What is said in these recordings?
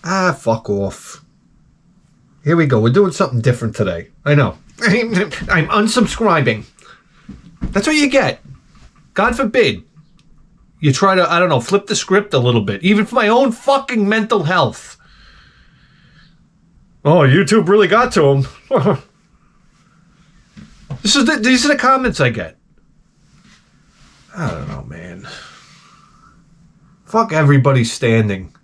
Ah, fuck off. Here we go. We're doing something different today. I know. I'm unsubscribing. That's what you get. God forbid you try to, I don't know, flip the script a little bit. Even for my own fucking mental health. Oh, YouTube really got to him. These are the comments I get. I don't know, man. Fuck everybody standing.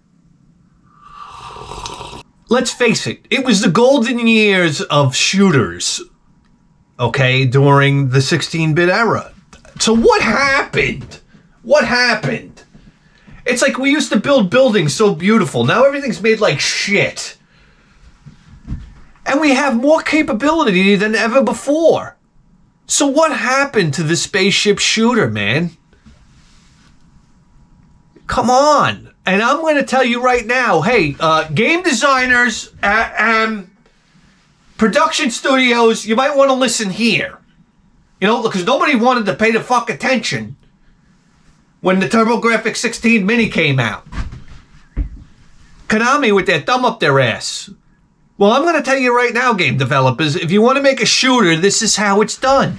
Let's face it, it was the golden years of shooters, okay, during the 16-bit era. So what happened? What happened? It's like we used to build buildings so beautiful. Now everything's made like shit. And we have more capability than ever before. So what happened to the spaceship shooter, man? Come on. And I'm going to tell you right now, hey, game designers, production studios, you might want to listen here. You know, because nobody wanted to pay the fuck attention when the TurboGrafx 16 Mini came out. Konami with their thumb up their ass. Well, I'm going to tell you right now, game developers, if you want to make a shooter, this is how it's done.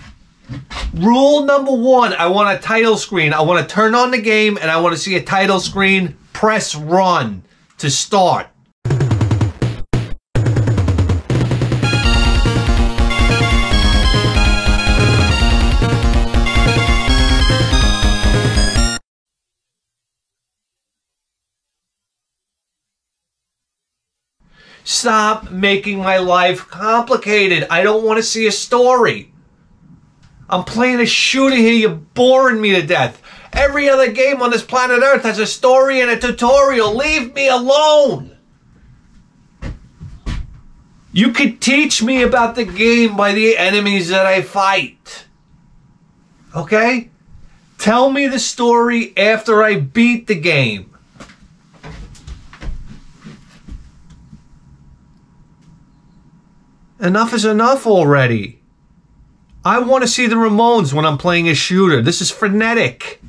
Rule number one, I want a title screen. I want to turn on the game and I want to see a title screen. Press run to start. Stop making my life complicated. I don't want to see a story. I'm playing a shooter here. You're boring me to death. Every other game on this planet Earth has a story and a tutorial. Leave me alone. You could teach me about the game by the enemies that I fight. Okay? Tell me the story after I beat the game. Enough is enough already. I want to see the Ramones when I'm playing a shooter. This is frenetic.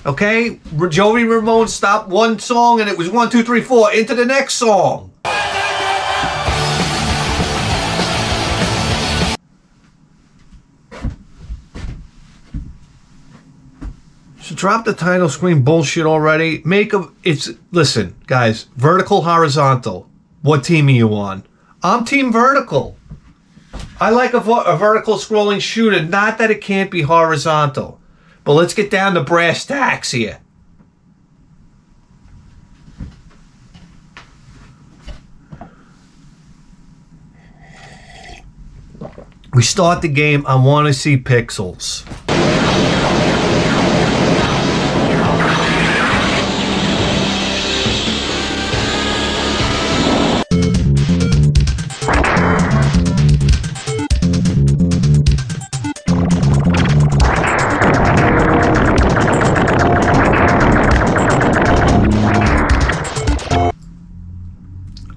Okay? Joey Ramone stopped one song and it was 1, 2, 3, 4 into the next song. So drop the title screen bullshit already. Listen, guys, vertical, horizontal. What team are you on? I'm team vertical. I like a vertical scrolling shooter, not that it can't be horizontal. But let's get down to brass tacks here. We start the game, I want to see pixels.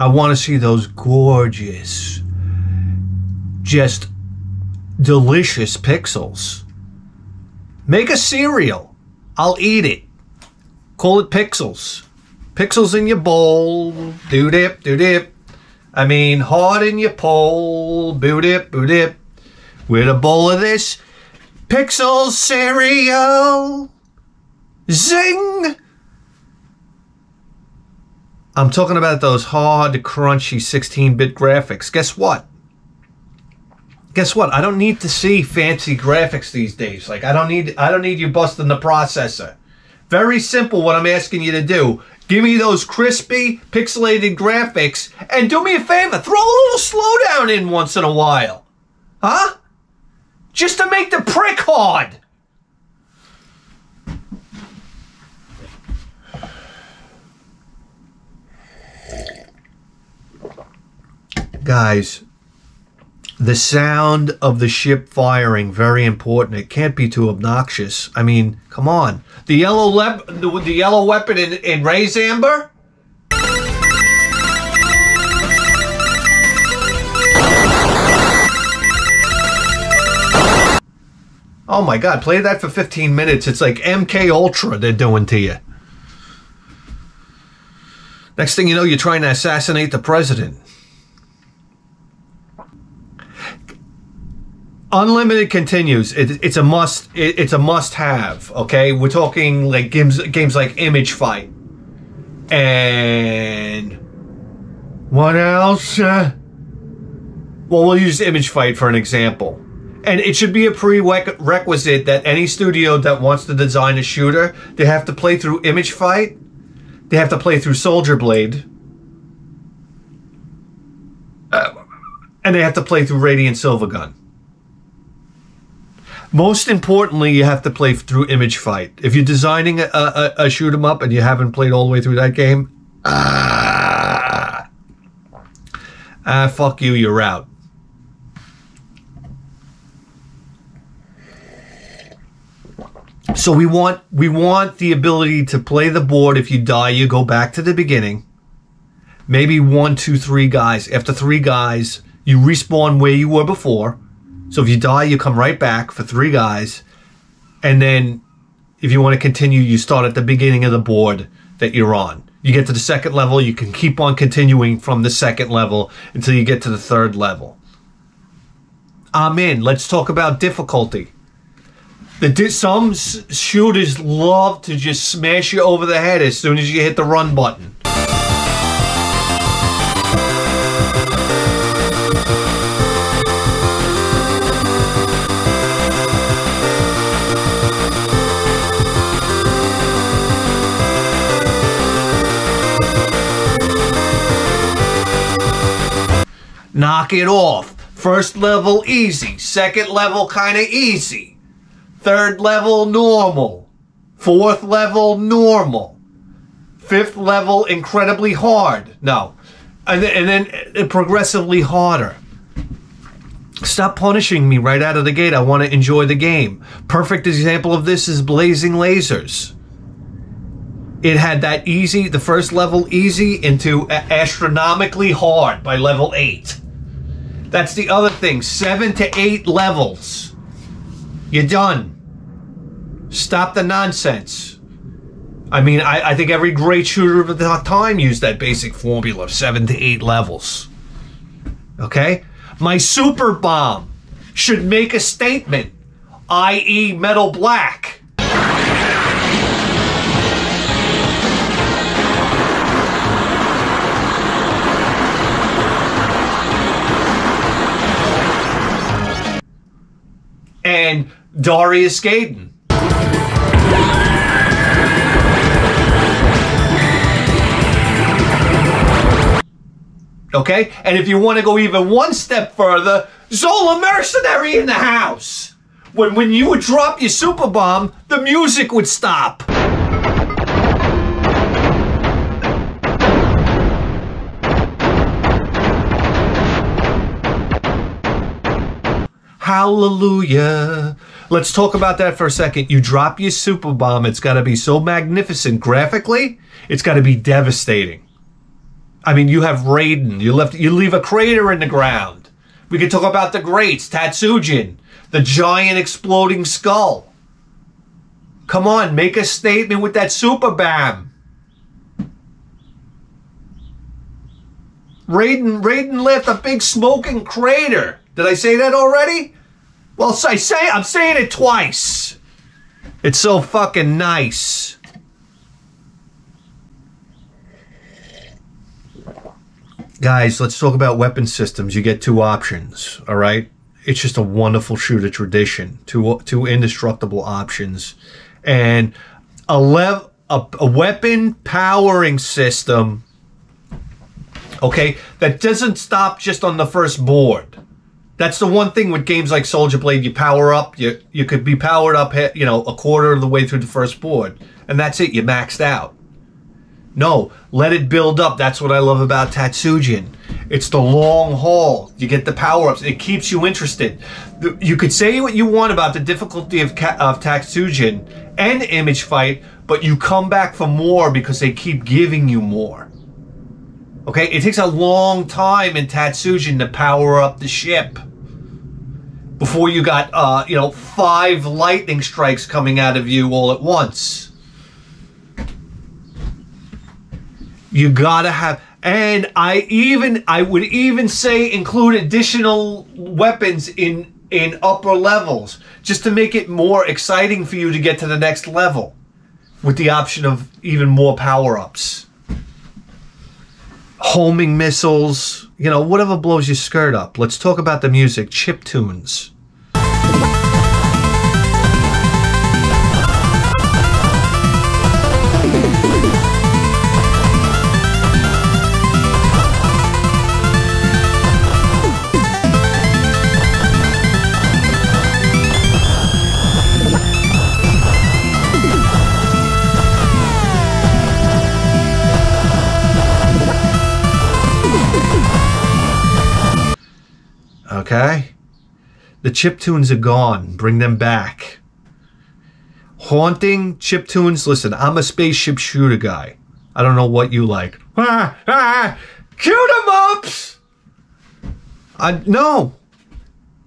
I want to see those gorgeous, just delicious pixels. Make a cereal. I'll eat it. Call it Pixels. Pixels in your bowl. Do-dip, do-dip. I mean, hard in your pole. Boo-dip, boo-dip. With a bowl of this Pixels cereal. Zing! I'm talking about those hard, crunchy 16-bit graphics. Guess what? Guess what? I don't need to see fancy graphics these days. Like I don't need you busting the processor. Very simple what I'm asking you to do. Give me those crispy, pixelated graphics and do me a favor, throw a little slowdown in once in a while. Huh? Just to make the prick hard. Guys, the sound of the ship firing, very important. It can't be too obnoxious. I mean, come on. The yellow weapon in Ray's Amber? Oh my God, play that for 15 minutes. It's like MK Ultra they're doing to you. Next thing you know, you're trying to assassinate the president. Unlimited continues. It's a must. It's a must-have. Okay, we're talking like games like Image Fight, and what else? Well, we'll use Image Fight for an example. And it should be a prerequisite that any studio that wants to design a shooter, they have to play through Image Fight, they have to play through Soldier Blade, and they have to play through Radiant Silvergun. Most importantly, you have to play through Image Fight. If you're designing a shoot 'em up and you haven't played all the way through that game, fuck you, you're out. So we want the ability to play the board. If you die, you go back to the beginning. Maybe 1, 2, 3 guys. After 3 guys, you respawn where you were before. So if you die, you come right back for 3 guys. And then if you want to continue, you start at the beginning of the board that you're on. You get to the 2nd level, you can keep on continuing from the 2nd level until you get to the 3rd level. I'm in. Let's talk about difficulty. Some shooters love to just smash you over the head as soon as you hit the run button. Knock it off. 1st level easy, 2nd level kind of easy. 3rd level, normal. 4th level, normal. 5th level, incredibly hard. No. And then progressively harder. Stop punishing me right out of the gate. I want to enjoy the game. Perfect example of this is Blazing Lasers. It had that easy, the 1st level easy, into astronomically hard by level 8. That's the other thing. 7 to 8 levels. You're done. Stop the nonsense. I mean, I think every great shooter of the time used that basic formula of 7 to 8 levels. Okay? My super bomb should make a statement, i.e. Metal Black. And Darius Gaydon. Okay? And if you want to go even one step further, Zola Mercenary in the house. When you would drop your super bomb, the music would stop. Hallelujah. Let's talk about that for a second. You drop your super bomb, it's got to be so magnificent graphically, it's got to be devastating. I mean, you have Raiden, you leave a crater in the ground. We could talk about the greats, Tatsujin, the giant exploding skull. Come on, make a statement with that super bam. Raiden left a big smoking crater. Did I say that already? Well, I'm saying it twice. It's so fucking nice. Guys, let's talk about weapon systems. You get 2 options, all right? It's just a wonderful shooter tradition. Two indestructible options. And a weapon powering system, okay, that doesn't stop just on the first board. That's the one thing with games like Soldier Blade. You power up, you could be powered up, you know, a quarter of the way through the first board. And that's it, you maxed out. No, let it build up. That's what I love about Tatsujin. It's the long haul. You get the power-ups. It keeps you interested. You could say what you want about the difficulty of Tatsujin and Image Fight, but you come back for more because they keep giving you more. Okay? It takes a long time in Tatsujin to power up the ship before you got, you know, 5 lightning strikes coming out of you all at once. You gotta have, and I would even say include additional weapons in upper levels, just to make it more exciting for you to get to the next level, with the option of even more power-ups. Homing missiles, you know, whatever blows your skirt up. Let's talk about the music, chip tunes. Okay? The chiptunes are gone. Bring them back. Haunting chiptunes. Listen, I'm a spaceship shooter guy. I don't know what you like. Shoot 'em ups! No.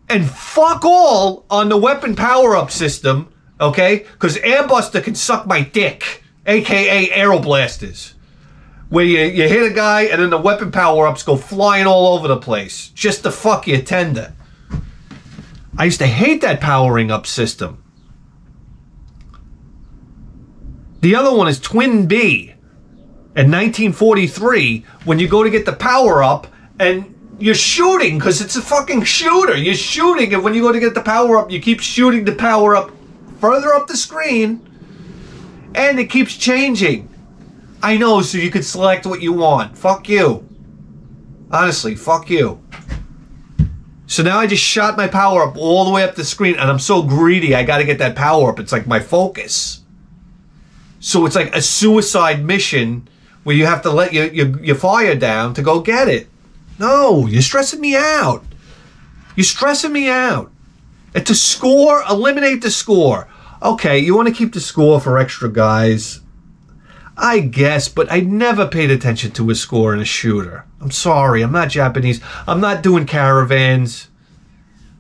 And fuck all on the weapon power-up system, okay? Because Airbuster can suck my dick, aka Aeroblasters. Where you hit a guy and then the weapon power-ups go flying all over the place. Just to fuck your tender. I used to hate that powering up system. The other one is Twin B. In 1943, when you go to get the power-up and you're shooting, because it's a fucking shooter. You're shooting, and when you go to get the power-up, you keep shooting the power-up further up the screen, and it keeps changing. I know, so you could select what you want. Fuck you. Honestly, fuck you. So now I just shot my power up all the way up the screen, and I'm so greedy, I gotta get that power up. It's like my focus. So it's like a suicide mission where you have to let your fire down to go get it. No, you're stressing me out. You're stressing me out. And to score, eliminate the score. Okay, you want to keep the score for extra guys. I guess, but I never paid attention to a score in a shooter. I'm sorry, I'm not Japanese. I'm not doing caravans.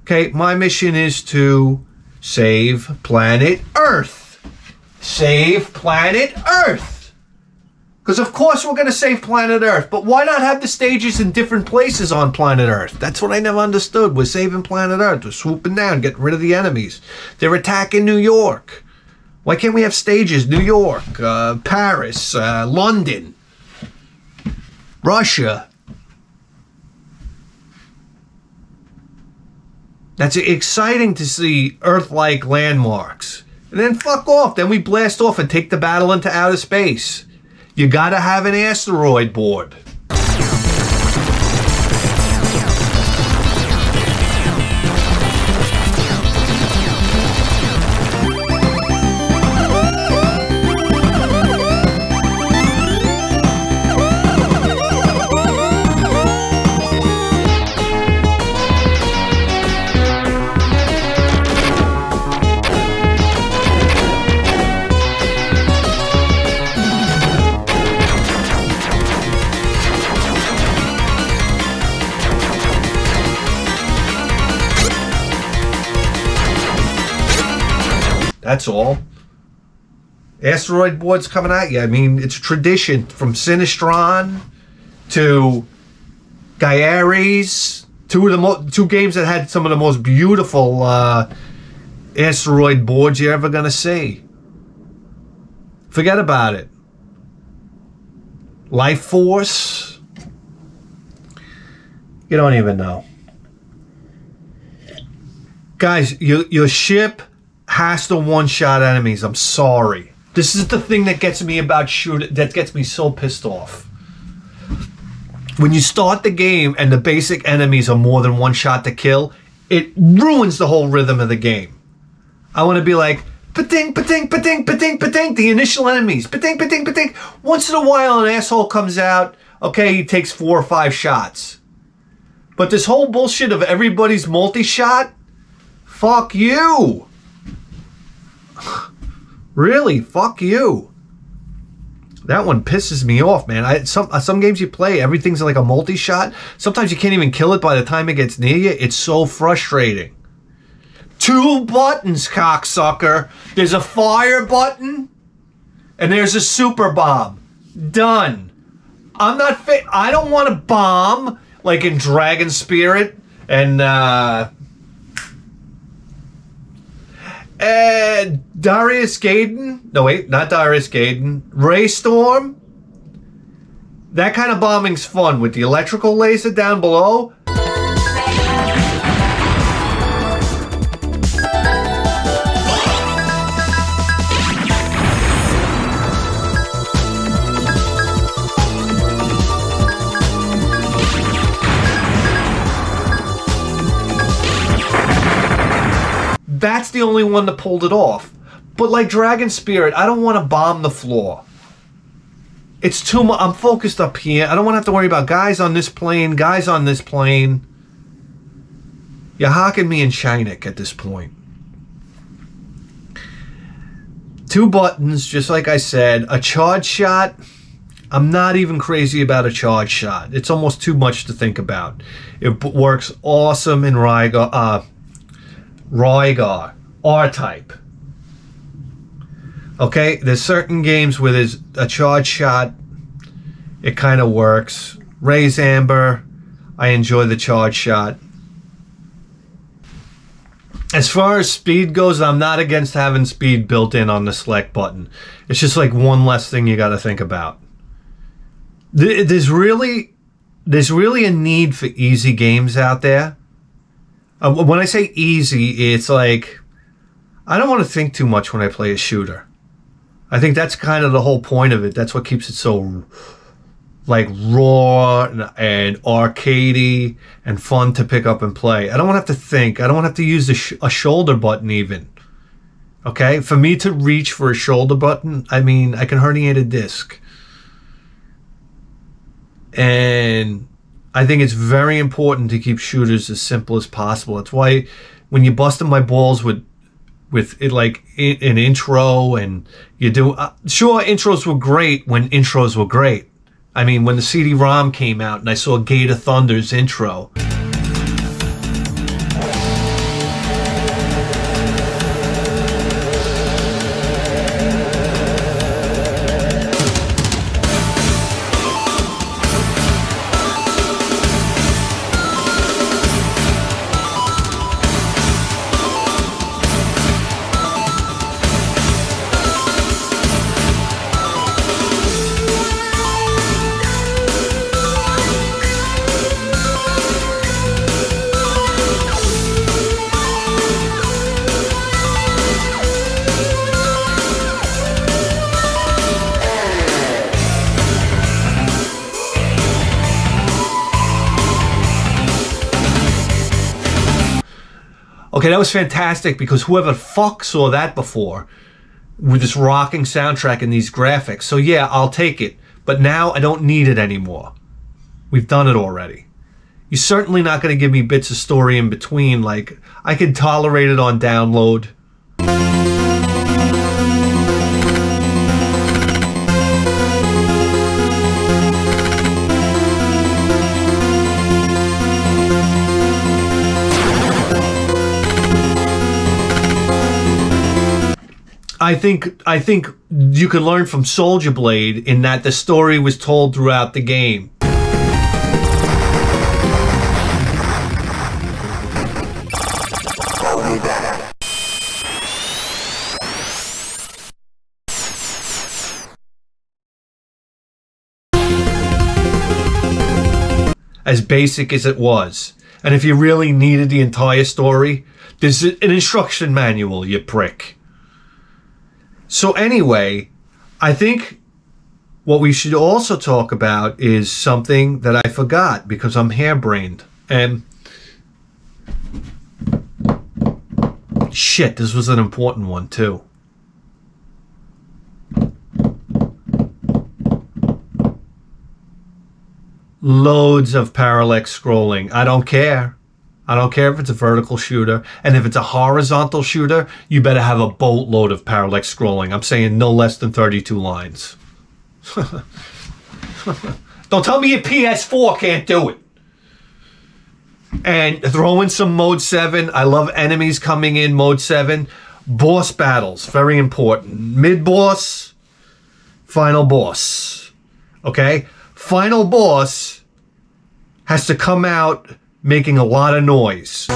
Okay, my mission is to save planet Earth. Save planet Earth. Because of course we're going to save planet Earth, but why not have the stages in different places on planet Earth? That's what I never understood. We're saving planet Earth. We're swooping down, getting rid of the enemies. They're attacking New York. Why can't we have stages? New York, Paris, London, Russia. That's exciting to see Earth-like landmarks. And then fuck off. Then we blast off and take the battle into outer space. You gotta have an asteroid board. That's all. Asteroid board's coming at you. I mean, it's a tradition from Sinistron to Gyara's, two games that had some of the most beautiful asteroid boards you're ever going to see. Forget about it. Life Force. You don't even know. Guys, your ship has to one-shot enemies. I'm sorry. This is the thing that gets me about shooting, that gets me so pissed off. When you start the game and the basic enemies are more than one shot to kill, it ruins the whole rhythm of the game. I want to be like, pa-ting, pa-ting, pa-ting, pa-ting, pa-ting, the initial enemies, pa-ting, pa-ting, pa-ting. Once in a while, an asshole comes out, okay, he takes 4 or 5 shots. But this whole bullshit of everybody's multi-shot, fuck you. Really, fuck you. That one pisses me off, man. Some games you play, everything's like a multi-shot. Sometimes you can't even kill it by the time it gets near you. It's so frustrating. 2 buttons, cocksucker. There's a fire button, and there's a super bomb. Done. I'm not fit. I don't want to bomb like in Dragon Spirit and Darius Gaiden. No, wait, not Darius Gaiden. Raystorm. That kind of bombing's fun with the electrical laser down below. That's the only one that pulled it off. But like Dragon Spirit, I don't want to bomb the floor. It's too much. I'm focused up here. I don't want to have to worry about guys on this plane, guys on this plane. You're hawking me in Shinik at this point. 2 buttons, just like I said. A charge shot. I'm not even crazy about a charge shot. It's almost too much to think about. It works awesome in Rygar, R-Type. Okay, there's certain games where there's a charge shot. It kind of works. Raise Amber, I enjoy the charge shot. As far as speed goes, I'm not against having speed built in on the select button. It's just like one less thing you got to think about. There's really a need for easy games out there. When I say easy, it's like I don't want to think too much when I play a shooter. I think that's kind of the whole point of it. That's what keeps it so like raw and arcadey and fun to pick up and play. I don't want to have to think. I don't want to have to use a shoulder button even. Okay? For me to reach for a shoulder button, I mean, I can herniate a disc. And I think it's very important to keep shooters as simple as possible. That's why when you busted my balls with it, like an intro, and you do sure, intros were great when intros were great. I mean, when the CD-ROM came out and I saw Gate of Thunder's intro. Okay, that was fantastic because whoever the fuck saw that before with this rocking soundtrack and these graphics. So yeah, I'll take it. But now I don't need it anymore. We've done it already. You're certainly not going to give me bits of story in between. Like, I could tolerate it on download. I think you can learn from Soldier Blade in that the story was told throughout the game. As basic as it was. And if you really needed the entire story, there's an instruction manual, you prick. So anyway, I think what we should also talk about is something that I forgot because I'm harebrained. And shit, this was an important one too. Loads of parallax scrolling. I don't care. I don't care if it's a vertical shooter. And if it's a horizontal shooter, you better have a boatload of parallax scrolling. I'm saying no less than 32 lines. Don't tell me your PS4 can't do it. And throw in some mode 7. I love enemies coming in mode 7. Boss battles, very important. Mid-boss, final boss. Okay? final boss has to come out making a lot of noise.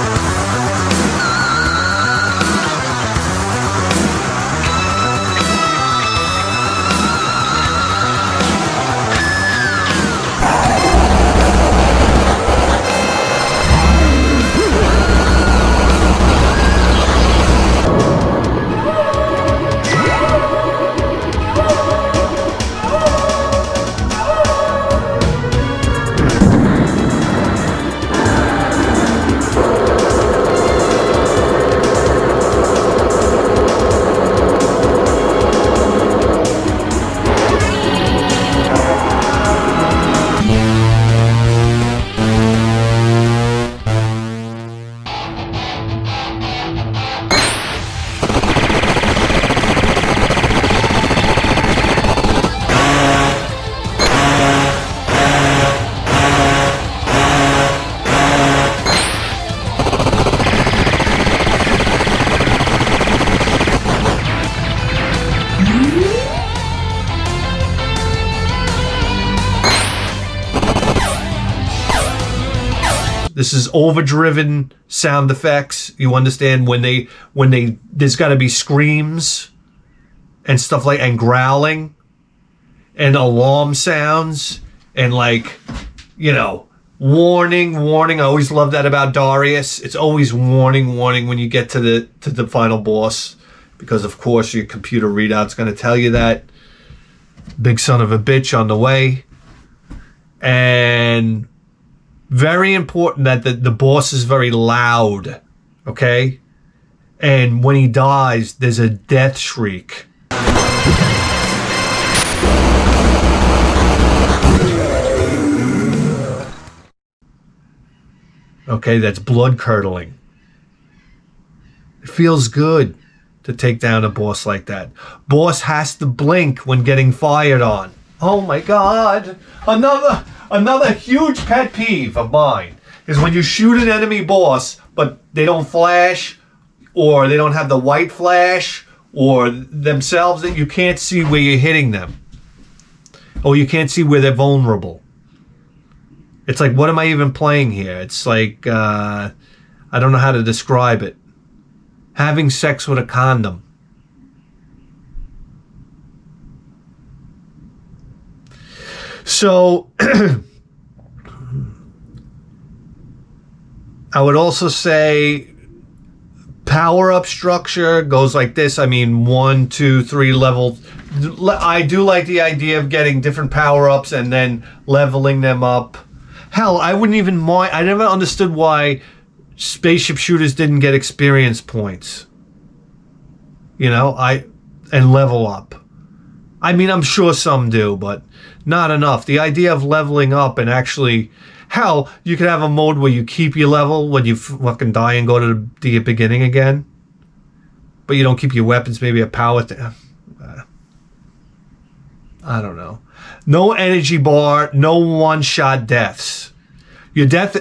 This is overdriven sound effects. You understand when there's got to be screams and stuff like, and growling and alarm sounds and like, you know, warning. I always love that about Darius. It's always warning when you get to the final boss, because of course your computer readout's going to tell you that. Big son of a bitch on the way. And very important that the boss is very loud, okay? And when he dies, there's a death shriek. Okay, that's blood curdling. It feels good to take down a boss like that. Boss has to blink when getting fired on. Oh my God, Another huge pet peeve of mine is when you shoot an enemy boss, but they don't flash, or they don't have the white flash, or themselves, that you can't see where you're hitting them. Or you can't see where they're vulnerable. It's like, what am I even playing here? It's like, I don't know how to describe it. Having sex with a condom. So, I would also say power-up structure goes like this. I mean, 1, 2, 3 levels. I do like the idea of getting different power-ups and then leveling them up. Hell, I wouldn't even mind. I never understood why spaceship shooters didn't get experience points. You know, and level up. I mean, I'm sure some do, but not enough. The idea of leveling up and actually, hell, you could have a mode where you keep your level when you fucking die and go to the beginning again, but you don't keep your weapons, maybe a power I don't know. No energy bar, no one-shot deaths. Your death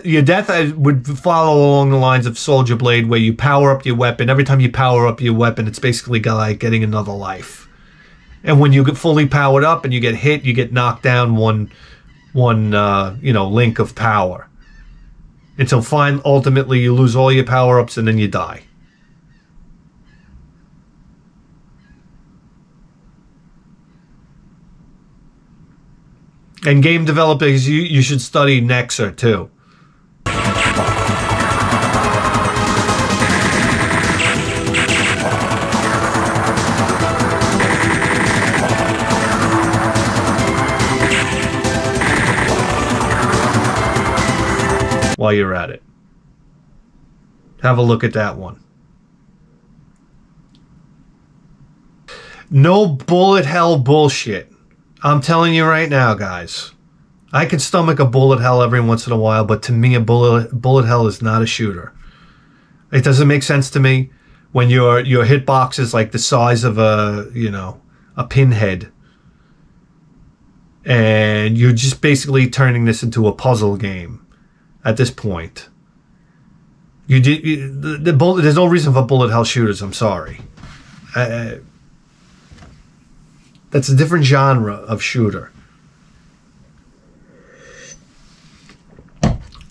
would follow along the lines of Soldier Blade, where you power up your weapon. Every time you power up your weapon, it's basically like getting another life. And when you get fully powered up and you get hit, you get knocked down one you know, link of power. Until ultimately you lose all your power-ups and then you die. And game developers, you should study Nexer too. While you're at it, have a look at that one. No bullet hell bullshit. I'm telling you right now, guys. I can stomach a bullet hell every once in a while, but to me, a bullet hell is not a shooter. It doesn't make sense to me when your hitbox is like the size of a, you know, a pinhead, and you're just basically turning this into a puzzle game. At this point, there's no reason for bullet hell shooters. I'm sorry. That's a different genre of shooter.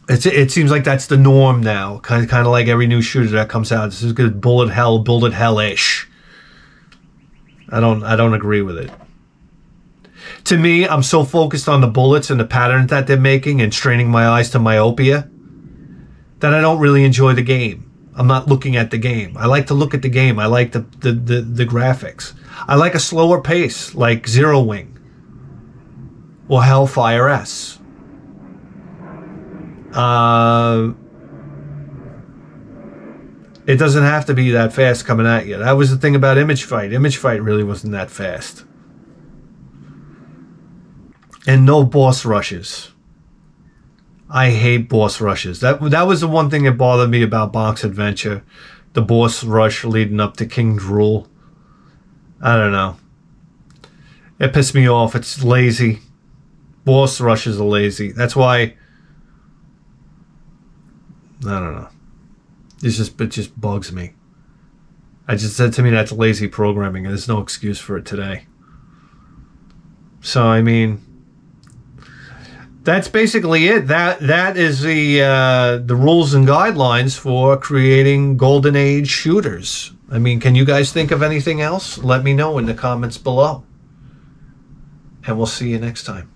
It seems like that's the norm now. Kind of like every new shooter that comes out. This is good. Bullet Hellish. I don't agree with it. To me, I'm so focused on the bullets and the patterns that they're making and straining my eyes to myopia that I don't really enjoy the game. I'm not looking at the game. I like to look at the game. I like the graphics. I like a slower pace, like Zero Wing or Hellfire S. It doesn't have to be that fast coming at you. That was the thing about Image Fight. Image Fight really wasn't that fast. And no boss rushes. I hate boss rushes. That was the one thing that bothered me about Bonk's Adventure. The boss rush leading up to King Drool. I don't know. It pissed me off. It's lazy. Boss rushes are lazy. That's why... I don't know. It just bugs me. I just said to me that's lazy programming, and there's no excuse for it today. So, I mean... That's basically it. That is the rules and guidelines for creating Golden Age shooters. I mean, can you guys think of anything else? Let me know in the comments below. And we'll see you next time.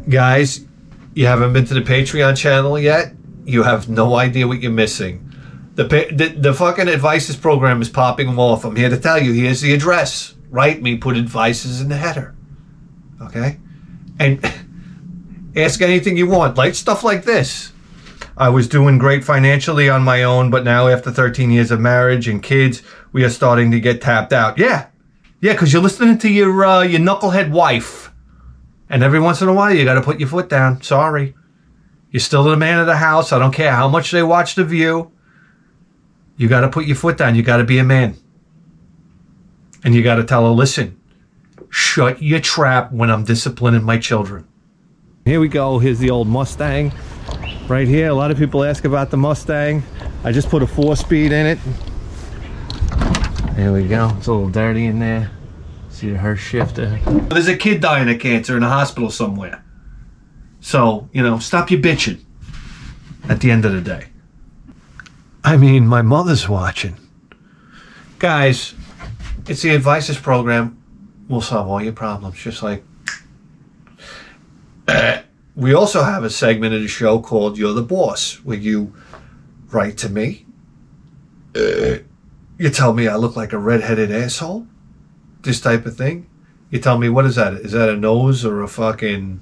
Guys, you haven't been to the Patreon channel yet? You have no idea what you're missing. The fucking advices program is popping off. I'm here to tell you, here's the address. Write me, put advices in the header. Okay? And ask anything you want, like stuff like this. I was doing great financially on my own, but now after 13 years of marriage and kids, we are starting to get tapped out. Yeah, because you're listening to your knucklehead wife. And every once in a while, you got to put your foot down. Sorry. You're still the man of the house. I don't care how much they watch The View. You got to put your foot down. You got to be a man. And you got to tell her, listen, shut your trap when I'm disciplining my children. Here we go. Here's the old Mustang right here. A lot of people ask about the Mustang. I just put a 4-speed in it. There we go. It's a little dirty in there. See her shifter. There's a kid dying of cancer in a hospital somewhere. So, you know, stop your bitching at the end of the day. I mean, my mother's watching. Guys, it's the Advices program. We'll solve all your problems, just like... We also have a segment of the show called You're the Boss, where you write to me. You tell me I look like a redheaded asshole. This type of thing. You tell me, what is that? Is that a nose or a fucking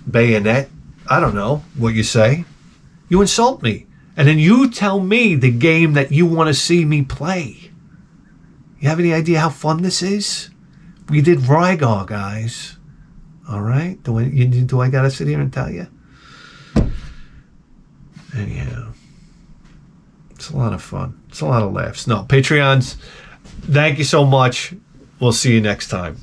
bayonet? I don't know what you say. You insult me. And then you tell me the game that you want to see me play. You have any idea how fun this is? We did Rygar, guys. All right? Do I got to sit here and tell you? Anyhow. It's a lot of fun. It's a lot of laughs. No, Patreons, thank you so much. We'll see you next time.